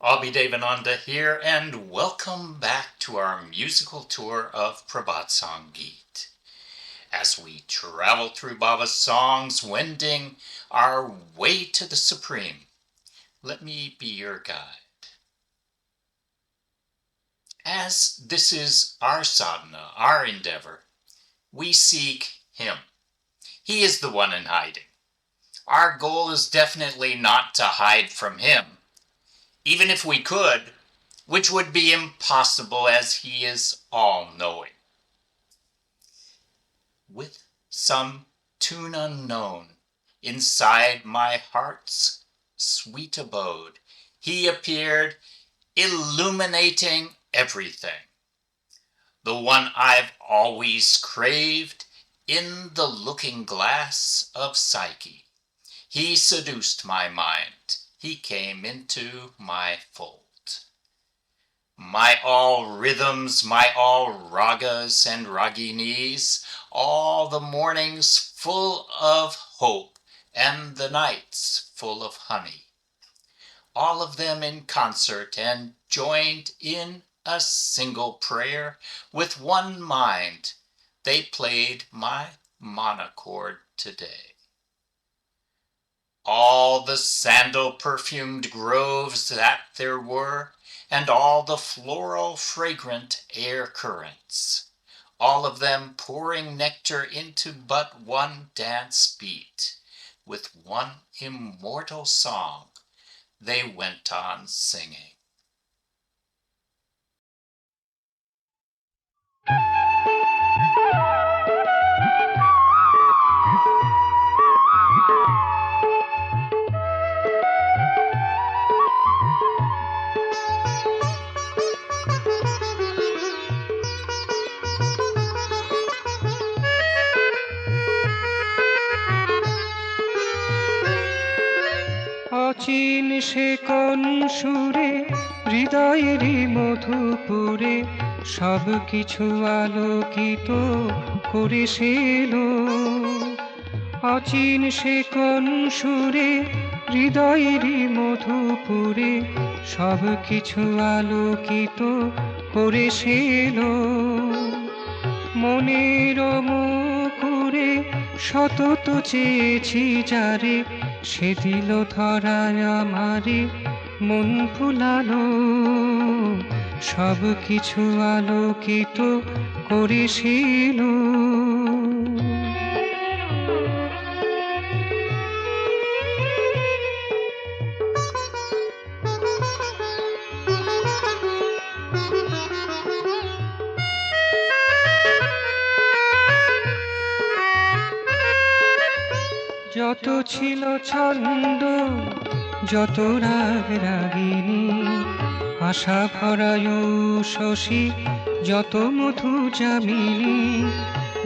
Abhi Devananda here, and welcome back to our musical tour of Prabhat Sangeet. As we travel through Baba's songs, wending our way to the Supreme, let me be your guide. As this is our sadhana, our endeavor, we seek Him. He is the one in hiding. Our goal is definitely not to hide from Him, even if we could, which would be impossible as He is all-knowing. With some tune unknown, inside my heart's sweet abode, He appeared, illuminating everything. The one I've always craved, in the looking glass of Psyche. He seduced my mind, He came into my fold. My all rhythms, my all ragas and raginis, all the mornings full of hope, and the nights full of honey. All of them in concert and joined in a single prayer, with one mind, they played my monochord today. All the sandal-perfumed groves that there were, and all the floral fragrant air currents, all of them pouring nectar into but one dance beat, with one immortal song, they went on singing. অচিন সে কোন সুরে হৃদয়েরই মধুপুরে সব কিছু আলোকিত করে Cello. অচিন সে কোন সুরে হৃদয়েরই মধুপুরে সব কিছু আলোকিত করে সেলো। মনের মুকুরে সতত চেয়েছি যারে, সে দিল ধরায় আমারে, মন ফুলালো সব কিছু আলোকিত করেছিল। যত ছিল ছন্দ, যত রাগ রাগিনী, আশা ভরায় শশী, যত মধু যামিনী।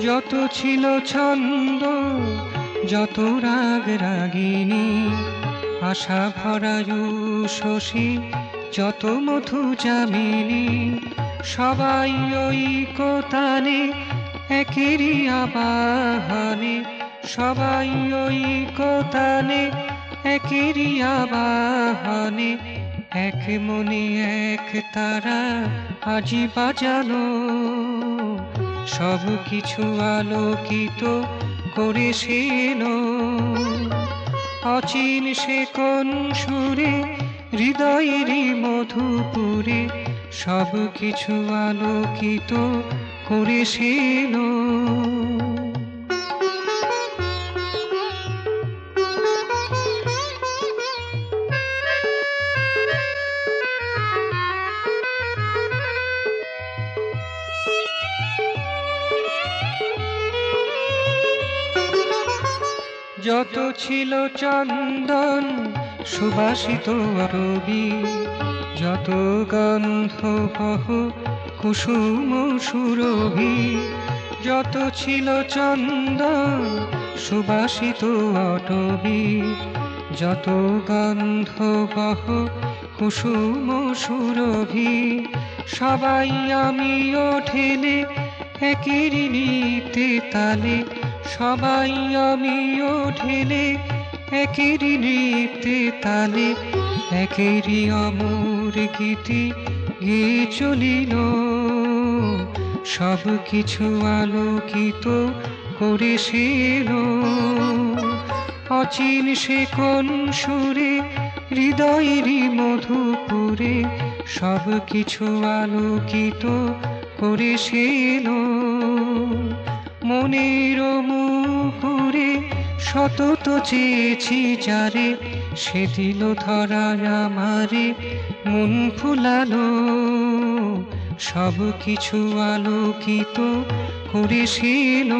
যত ছিল ছন্দ, যত রাগ রাগিনী, আশা ভরায় শশী, যত মধু যামিনী। সবাই ওই কোতানে একেরই আবাহনে, সবাই ওই কোতানে একেরই আবাহনে, এক মনে এক তারা আজি বাজালো সব কিছু আলোকিত করেছিল। অচিন সে কোন সুরে হৃদয়েরই মধুপুরে সব কিছু আলোকিত করেছিল। যত ছিল চন্দন সুবাসিত রবি, যত গন্ধ বহ কুসুম সুরভি। যত ছিল চন্দন সুবাসিত অটবি, যত গন্ধ বহ কুসুম সুরভি। সবাই আমিও ঠেলে একেরই নিতে তালে, সবাই আমিও ঠেলে একেরই নিতে তালে। একেরই অমর গীতি গেয়ে চলিল, সব কিছু আলোকিত করে সেল। অচিন সে কোন সুরে হৃদয়েরই মধুপুরে, সব কিছু আলোকিত করে সেল। মনের মুখুরে সতত চেয়েছি যারে, সে দিল ধরায় আমারে, মন ফুলালো। সব কিছু আলোকিত করে সেল,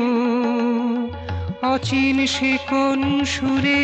অচিন সে কোন সুরে।